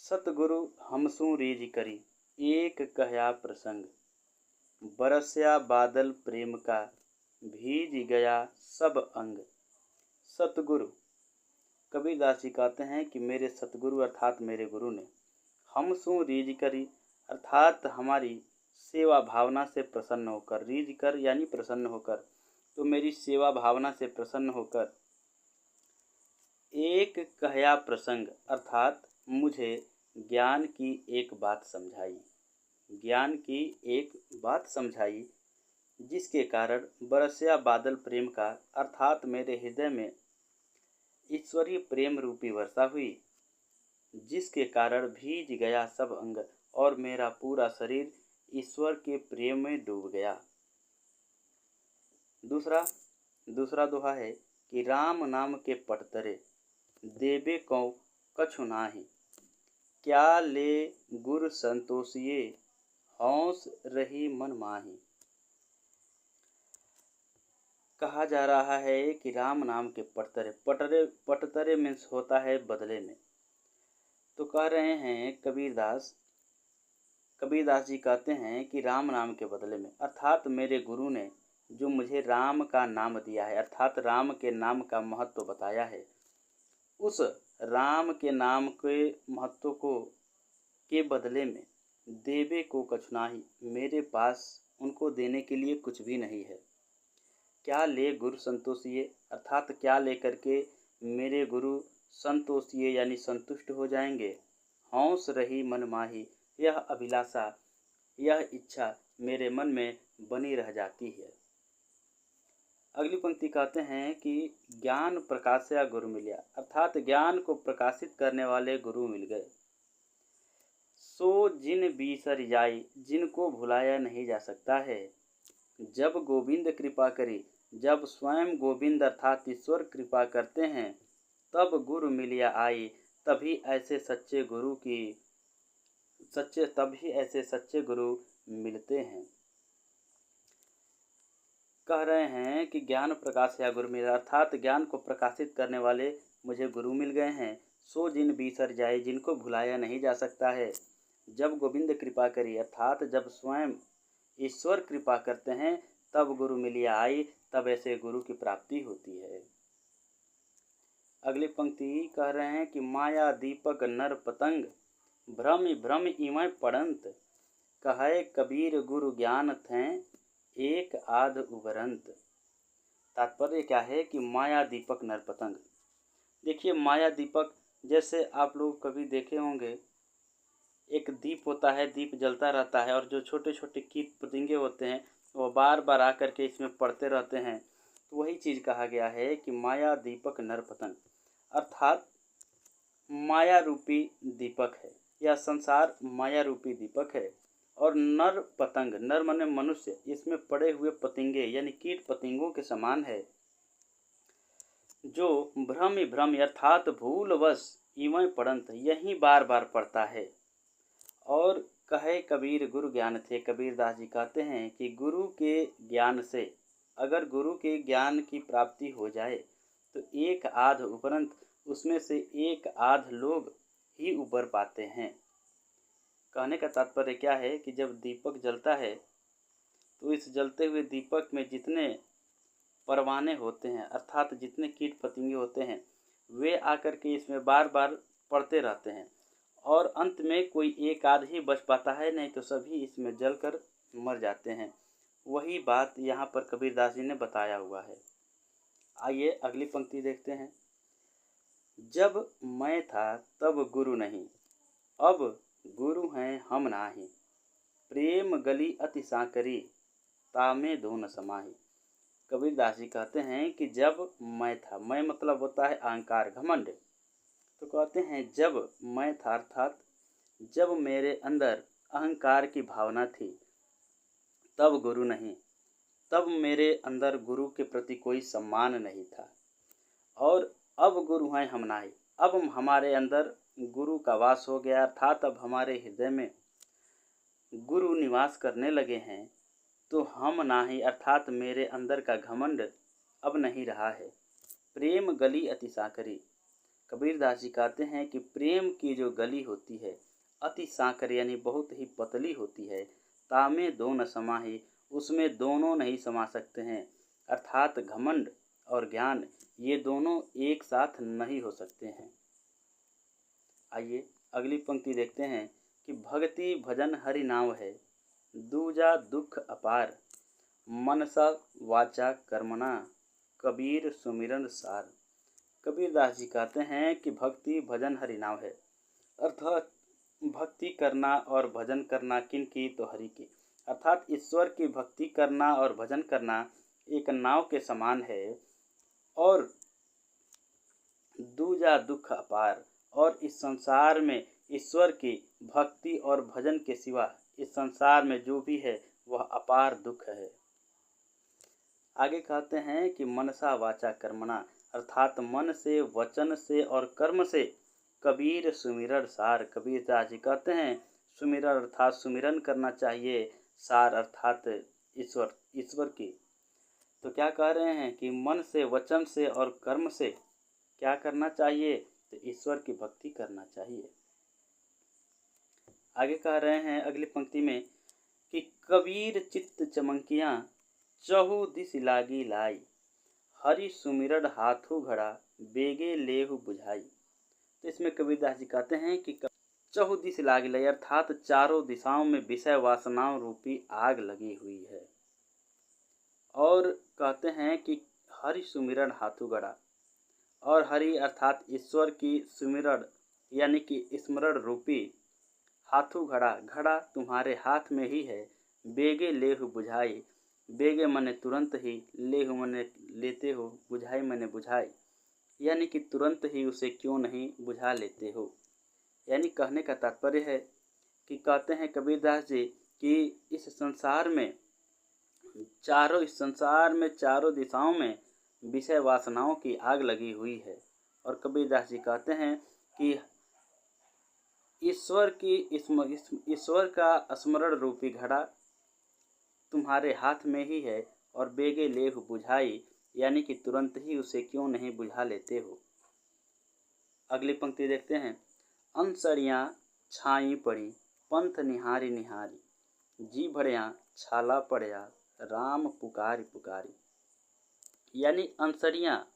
सतगुरु हमसू रीझ करी एक कहया प्रसंग। बरसया बादल प्रेम का भीज गया सब अंग। सतगुरु कबीरदास जी कहते हैं कि मेरे सतगुरु अर्थात मेरे गुरु ने हमसू रीझ करी अर्थात हमारी सेवा भावना से प्रसन्न होकर, रीझ कर यानी प्रसन्न होकर, तो मेरी सेवा भावना से प्रसन्न होकर एक कहया प्रसंग अर्थात मुझे ज्ञान की एक बात समझाई, ज्ञान की एक बात समझाई जिसके कारण बरसया बादल प्रेम का अर्थात मेरे हृदय में ईश्वरीय प्रेम रूपी वर्षा हुई, जिसके कारण भीज गया सब अंग और मेरा पूरा शरीर ईश्वर के प्रेम में डूब गया। दूसरा दोहा है कि राम नाम के पटतरे देबे कौ कछु नाहि, क्या ले गुर संतोषिए हौस रही मन माही। कहा जा रहा है कि राम नाम के पटतरे मीन्स होता है बदले में। तो कह रहे हैं कबीरदास जी कहते हैं कि राम नाम के बदले में अर्थात मेरे गुरु ने जो मुझे राम का नाम दिया है अर्थात राम के नाम का महत्व बताया है, उस राम के नाम के महत्व को के बदले में देवे को कछु नाही, मेरे पास उनको देने के लिए कुछ भी नहीं है। क्या ले गुरु संतोषिए अर्थात क्या लेकर के मेरे गुरु संतोषिए यानी संतुष्ट हो जाएंगे। हौस रही मन माही, यह अभिलाषा यह इच्छा मेरे मन में बनी रह जाती है। अगली पंक्ति कहते हैं कि ज्ञान प्रकाशया गुरु मिलिया अर्थात ज्ञान को प्रकाशित करने वाले गुरु मिल गए। सो जिन बीसर जाई, जिनको भुलाया नहीं जा सकता है। जब गोविंद कृपा करी, जब स्वयं गोविंद अर्थात ईश्वर कृपा करते हैं, तब गुरु मिलिया आई, तभी ऐसे सच्चे गुरु मिलते हैं। कह रहे हैं कि ज्ञान प्रकाश या गुरु मिला अर्थात ज्ञान को प्रकाशित करने वाले मुझे गुरु मिल गए हैं। सो जिन बीसर जाए, जिनको भुलाया नहीं जा सकता है। जब गोविंद कृपा करी अर्थात जब स्वयं ईश्वर कृपा करते हैं, तब गुरु मिलिया आई, तब ऐसे गुरु की प्राप्ति होती है। अगली पंक्ति कह रहे हैं कि माया दीपक नर पतंग भ्रम भ्रम इवै पड़ंत, कहे कबीर गुरु ज्ञान थे एक आध उबरंत। तात्पर्य क्या है कि माया दीपक नर पतंग। देखिए माया दीपक जैसे आप लोग कभी देखे होंगे, एक दीप होता है, दीप जलता रहता है और जो छोटे छोटे कीट पतंगे होते हैं वो बार बार आकर के इसमें पड़ते रहते हैं। तो वही चीज़ कहा गया है कि माया दीपक नर पतंग अर्थात माया रूपी दीपक है, यह संसार माया रूपी दीपक है और नर पतंग, नर माने मनुष्य, इसमें पड़े हुए पतंगे यानी कीट पतंगों के समान है, जो भ्रम अर्थात भूलवश इवै पड़ंत यही बार बार पड़ता है। और कहे कबीर गुरु ज्ञान थे, कबीरदास जी कहते हैं कि गुरु के ज्ञान से, अगर गुरु के ज्ञान की प्राप्ति हो जाए तो एक आध उपरंत उसमें से एक आध लोग ही उबर पाते हैं। कहने का तात्पर्य क्या है कि जब दीपक जलता है तो इस जलते हुए दीपक में जितने परवाने होते हैं अर्थात जितने कीट पतंगे होते हैं, वे आकर के इसमें बार बार पड़ते रहते हैं और अंत में कोई एक आध ही बच पाता है, नहीं तो सभी इसमें जलकर मर जाते हैं। वही बात यहाँ पर कबीरदास जी ने बताया हुआ है। आइए अगली पंक्ति देखते हैं। जब मैं था तब गुरु नहीं, अब गुरु हैं हम नाही, प्रेम गली अति साकरी तामे दो न समाही। कबीरदास जी कहते हैं कि जब मैं था, मैं मतलब होता है अहंकार, घमंड। तो कहते हैं जब मैं था अर्थात जब मेरे अंदर अहंकार की भावना थी, तब गुरु नहीं, तब मेरे अंदर गुरु के प्रति कोई सम्मान नहीं था। और अब गुरु हैं हम नाही, अब हमारे अंदर गुरु का वास हो गया अर्थात अब हमारे हृदय में गुरु निवास करने लगे हैं, तो हम नाही अर्थात मेरे अंदर का घमंड अब नहीं रहा है। प्रेम गली अति साकरी कबीरदास जी कहते हैं कि प्रेम की जो गली होती है अति सांकर यानी बहुत ही पतली होती है, तामे दो न समाही, उसमें दोनों नहीं समा सकते हैं। अर्थात घमंड और ज्ञान ये दोनों एक साथ नहीं हो सकते हैं। आइए अगली पंक्ति देखते हैं कि भक्ति भजन हरि नाम है, दूजा दुख अपार, मनसा वाचा कर्मणा, कबीर सुमिरन सार। कबीरदास जी कहते हैं कि भक्ति भजन हरि नाम है, अर्थात भक्ति करना और भजन करना किन की, तो हरि की, अर्थात ईश्वर की भक्ति करना और भजन करना एक नाव के समान है। और दूजा दुख अपार, और इस संसार में ईश्वर की भक्ति और भजन के सिवा इस संसार में जो भी है वह अपार दुख है। आगे कहते हैं कि मनसा वाचा कर्मणा, अर्थात मन से, वचन से और कर्म से कबीर सुमिरन सार। कबीरदास जी कहते हैं सुमिरन अर्थात सुमिरन करना चाहिए, सार अर्थात ईश्वर की। तो क्या कह रहे हैं कि मन से, वचन से और कर्म से क्या करना चाहिए, तो ईश्वर की भक्ति करना चाहिए। आगे कह रहे हैं अगली पंक्ति में कि कबीर चित्त चमकियाँ चहु दिस लागी लाई, हरि सुमिरन हाथू घड़ा बेगे लेहु बुझाई। तो इसमें कबीरदास जी कहते हैं कि चहु दिस लागी लाई, अर्थात चारों दिशाओं में विषय वासनाओं रूपी आग लगी हुई है। और कहते हैं कि हरि सुमिरन हाथू घड़ा, और हरि अर्थात ईश्वर की सुमिरन यानी कि स्मरण रूपी हाथू घड़ा, घड़ा तुम्हारे हाथ में ही है, बेगे लेहु बुझाई, बेगे मने तुरंत ही, लेहु मने लेते हो, बुझाई मने बुझाई, यानी कि तुरंत ही उसे क्यों नहीं बुझा लेते हो। यानी कहने का तात्पर्य है कि कहते हैं कबीरदास जी कि इस संसार में चारों दिशाओं में विषय वासनाओं की आग लगी हुई है। और कबीरदास जी कहते हैं कि ईश्वर का स्मरण रूपी घड़ा तुम्हारे हाथ में ही है, और बेगे लेहु बुझाई, यानी कि तुरंत ही उसे क्यों नहीं बुझा लेते हो। अगली पंक्ति देखते हैं, अंसरियाँ छाई पड़ी पंथ निहारी निहारी, जी भड़िया छाला पड़या राम पुकारी पुकारी। यानी अंसरियाँ,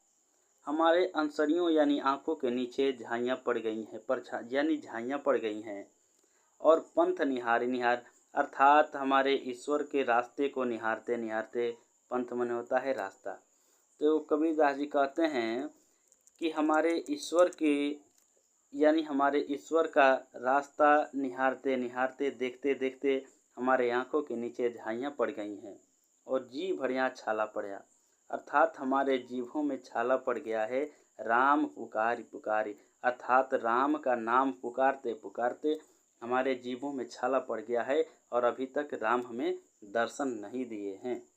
हमारे अंसरियों यानी आंखों के नीचे झाइयाँ पड़ गई हैं, यानी झाइयाँ पड़ गई हैं। और पंथ निहारी निहार, अर्थात हमारे ईश्वर के रास्ते को निहारते निहारते, पंथ मन होता है रास्ता। तो कबीरदास जी कहते हैं कि हमारे ईश्वर का रास्ता निहारते निहारते, देखते देखते हमारे आंखों के नीचे झाइयाँ पड़ गई हैं, और जी भड़िया छाला पड़या, अर्थात हमारे जीभों में छाला पड़ गया है। राम पुकारी पुकारी, अर्थात राम का नाम पुकारते पुकारते हमारे जीभों में छाला पड़ गया है, और अभी तक राम हमें दर्शन नहीं दिए हैं।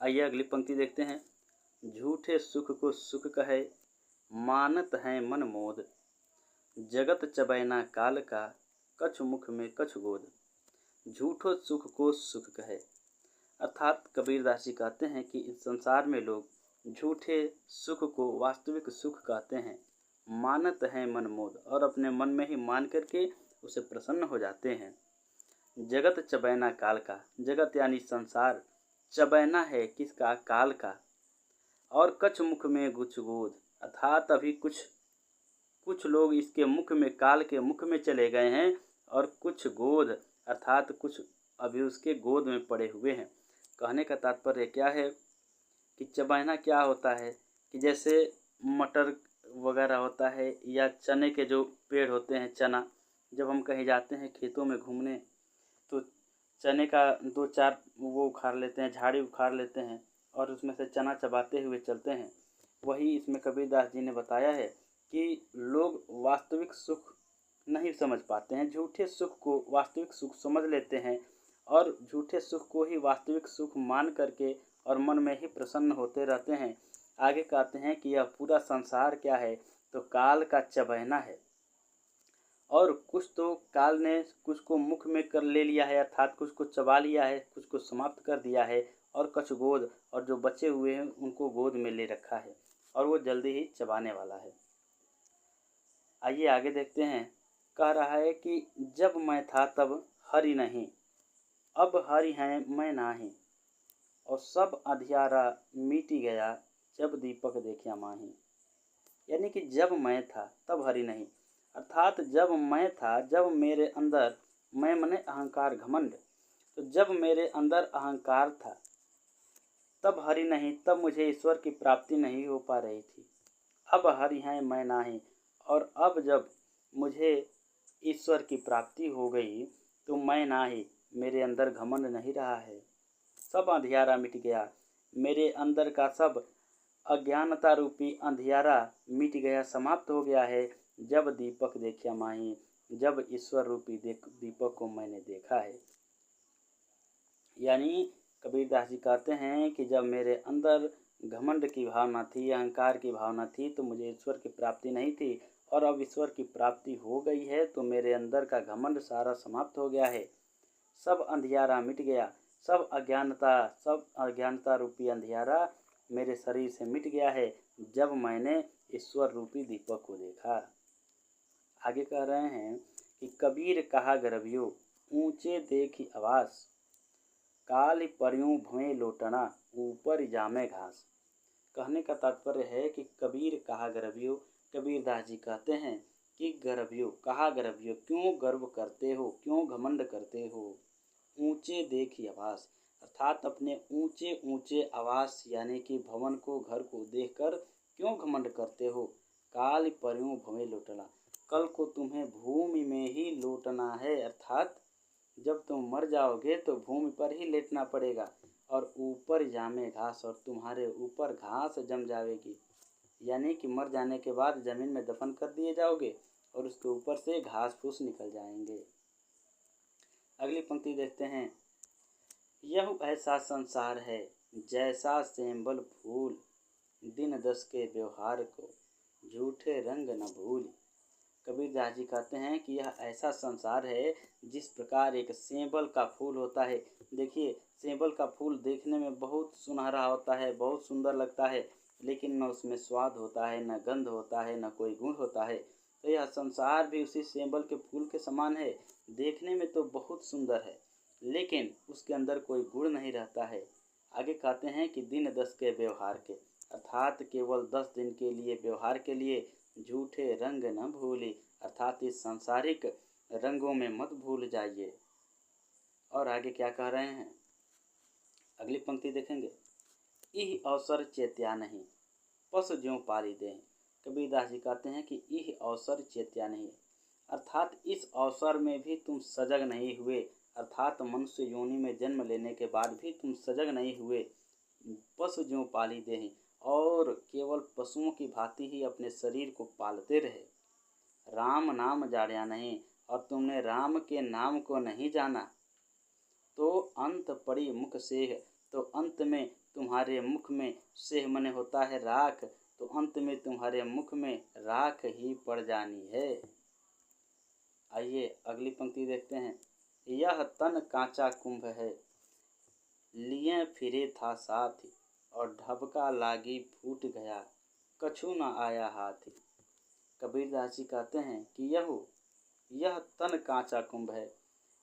आइए अगली पंक्ति देखते हैं, झूठे सुख को सुख कहे मानत है मन मोद, जगत चबैना काल का कछु मुख में कछु गोद। झूठो सुख को सुख कहे, अर्थात कबीरदास जी कहते हैं कि इस संसार में लोग झूठे सुख को वास्तविक सुख कहते हैं, मानत है मन मोद, और अपने मन में ही मान करके उसे प्रसन्न हो जाते हैं। जगत चबैना काल का, जगत यानी संसार चबैना है किसका, काल का, और कछ मुख में कुछ गोद, अर्थात अभी कुछ लोग इसके मुख में, काल के मुख में चले गए हैं, और कुछ गोद अर्थात कुछ अभी उसके गोद में पड़े हुए हैं। कहने का तात्पर्य क्या है कि चबैना क्या होता है कि जैसे मटर वगैरह होता है, या चने के जो पेड़ होते हैं, चना, जब हम कहीं जाते हैं खेतों में घूमने, तो चने का 2-4 वो उखाड़ लेते हैं, झाड़ी उखाड़ लेते हैं, और उसमें से चना चबाते हुए चलते हैं। वही इसमें कबीरदास जी ने बताया है कि लोग वास्तविक सुख नहीं समझ पाते हैं, झूठे सुख को वास्तविक सुख समझ लेते हैं, और झूठे सुख को ही वास्तविक सुख मान करके और मन में ही प्रसन्न होते रहते हैं। आगे कहते हैं कि यह पूरा संसार क्या है, तो काल का चबैना है, और कुछ तो काल ने कुछ को मुख में कर ले लिया है, अर्थात कुछ को चबा लिया है, कुछ को समाप्त कर दिया है, और कुछ गोद, और जो बचे हुए हैं उनको गोद में ले रखा है, और वो जल्दी ही चबाने वाला है। आइए आगे देखते हैं। कह रहा है कि जब मैं था तब हरि नहीं, अब हरि हैं मैं नाही, और सब अंधियारा मिट गया जब दीपक देखा माही। यानी कि जब मैं था तब हरि नहीं, अर्थात जब मैं था, जब मेरे अंदर, मैं मने अहंकार घमंड, तो जब मेरे अंदर अहंकार था तब हरि नहीं, तब मुझे ईश्वर की प्राप्ति नहीं हो पा रही थी। अब हरि हैं मैं नाही, और अब जब मुझे ईश्वर की प्राप्ति हो गई तो मैं नाही, मेरे अंदर घमंड नहीं रहा है। सब अंधियारा मिट गया, मेरे अंदर का सब अज्ञानता रूपी अंधियारा मिट गया, समाप्त हो गया है। जब दीपक देखा माही, जब ईश्वर रूपी दीपक को मैंने देखा है। यानी कबीरदास जी कहते हैं कि जब मेरे अंदर घमंड की भावना थी, अहंकार की भावना थी, तो मुझे ईश्वर की प्राप्ति नहीं थी, और अब ईश्वर की प्राप्ति हो गई है तो मेरे अंदर का घमंड सारा समाप्त हो गया है। सब अंधियारा मिट गया, सब अज्ञानता रूपी अंधियारा मेरे शरीर से मिट गया है जब मैंने ईश्वर रूपी दीपक को देखा। आगे कह रहे हैं कि कबीर कहा गरबियो, ऊंचे देखी आवास, काल पर्यों भुएं लोटना, ऊपर जामे घास। कहने का तात्पर्य है कि कबीर कहा गरबियो, कबीरदास जी कहते हैं कि गरबियो, कहा गरबियो, क्यों गर्व करते हो, क्यों घमंड करते हो। ऊंचे देखी आवास, अर्थात अपने ऊंचे ऊंचे आवास यानी कि भवन को, घर को देखकर क्यों घमंड करते हो। काल पर्यों भुएं लोटना, कल को तुम्हें भूमि में ही लौटना है, अर्थात जब तुम मर जाओगे तो भूमि पर ही लेटना पड़ेगा, और ऊपर जामे घास, और तुम्हारे ऊपर घास जम जाएगी। यानी कि मर जाने के बाद जमीन में दफन कर दिए जाओगे और उसके ऊपर से घास फूस निकल जाएंगे। अगली पंक्ति देखते हैं। यह ऐसा संसार है जैसा सेंबल फूल, दिन दस के व्यवहार को झूठे रंग न भूल। कबीरदास जी कहते हैं कि यह ऐसा संसार है जिस प्रकार एक सेंबल का फूल होता है। देखिए, सेंबल का फूल देखने में बहुत सुनहरा होता है, बहुत सुंदर लगता है, लेकिन न उसमें स्वाद होता है, न गंध होता है, न कोई गुण होता है। तो यह संसार भी उसी सेंबल के फूल के समान है। देखने में तो बहुत सुंदर है, लेकिन उसके अंदर कोई गुण नहीं रहता है। आगे कहते हैं कि दिन दस के व्यवहार के, अर्थात केवल 10 दिन के लिए व्यवहार के लिए झूठे रंग न भूले, अर्थात इस सांसारिक रंगों में मत भूल जाइए। और आगे क्या कह रहे हैं, अगली पंक्ति देखेंगे। इह अवसर चेत्या नहीं, पस ज्यों पाली दें। कबीरदास जी कहते हैं कि इह अवसर चेत्या नहीं, अर्थात इस अवसर में भी तुम सजग नहीं हुए, अर्थात मनुष्य योनि में जन्म लेने के बाद भी तुम सजग नहीं हुए। पशु ज्यों पाली दें, और केवल पशुओं की भांति ही अपने शरीर को पालते रहे। राम नाम जानिया नहीं, और तुमने राम के नाम को नहीं जाना, तो अंत पड़ी मुख सेह, तो अंत में तुम्हारे मुख में, सेह मने होता है राख, तो अंत में तुम्हारे मुख में राख ही पड़ जानी है। आइए अगली पंक्ति देखते हैं। यह तन कांचा कुंभ है, लिए फिरे था साथ, और ढबका लागी फूट गया, कछु न आया हाथ। कबीरदास जी कहते हैं कि यह तन कांचा कुंभ है।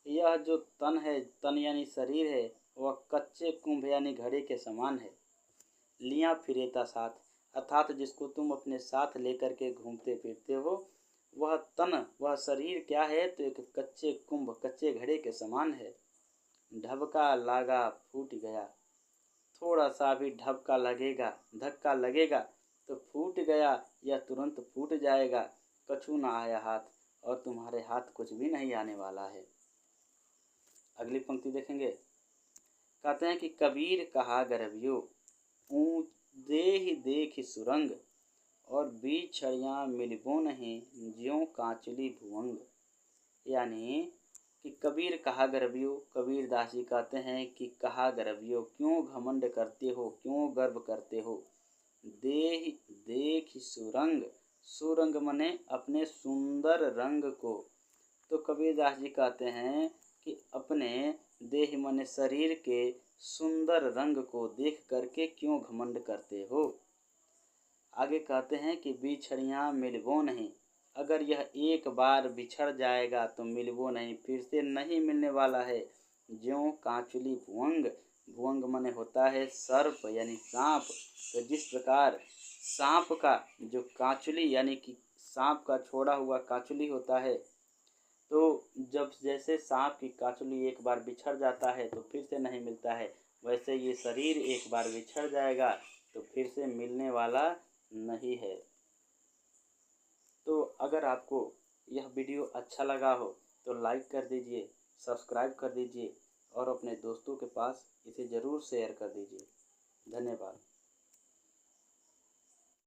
यह जो तन है, तन यानी शरीर है, वह कच्चे कुंभ यानी घड़े के समान है। लिया फिरेता साथ, अर्थात जिसको तुम अपने साथ लेकर के घूमते फिरते हो, वह तन, वह शरीर क्या है, तो एक कच्चे कुंभ, कच्चे घड़े के समान है। ढबका लागा फूट गया, थोड़ा सा भी ढबका लगेगा, धक्का लगेगा तो फूट गया या तुरंत फूट जाएगा। कछु ना आया हाथ, और तुम्हारे हाथ कुछ भी नहीं आने वाला है। अगली पंक्ति देखेंगे। कहते हैं कि कबीर कहा गरबियो, देहि देखि सुरंग, और बिछड़ियाँ मिलबो नहीं, ज्यों कांचली भुवंग। यानी कि कबीर कहा गरबियो, कबीरदास जी कहते हैं कि कहा गरबियो, क्यों घमंड करते हो, क्यों गर्व करते हो। देहि देखि सुरंग, सुरंग मने अपने सुंदर रंग को। तो कबीरदास जी कहते हैं कि अपने देह मने शरीर के सुंदर रंग को देख करके क्यों घमंड करते हो। आगे कहते हैं कि बिछड़ियाँ मिलबो नहीं, अगर यह एक बार बिछड़ जाएगा तो मिलवो नहीं, फिर से नहीं मिलने वाला है। ज्यों कांचुली भुवंग, भुवंग माने होता है सर्प यानी सांप। तो जिस प्रकार सांप का जो कांचुली यानी कि सांप का छोड़ा हुआ कांचुली होता है, तो जब जैसे सांप की कांचुली एक बार बिछड़ जाता है तो फिर से नहीं मिलता है, वैसे ये शरीर एक बार बिछड़ जाएगा तो फिर से मिलने वाला नहीं है। तो अगर आपको यह वीडियो अच्छा लगा हो तो लाइक कर दीजिए, सब्सक्राइब कर दीजिए और अपने दोस्तों के पास इसे ज़रूर शेयर कर दीजिए। धन्यवाद।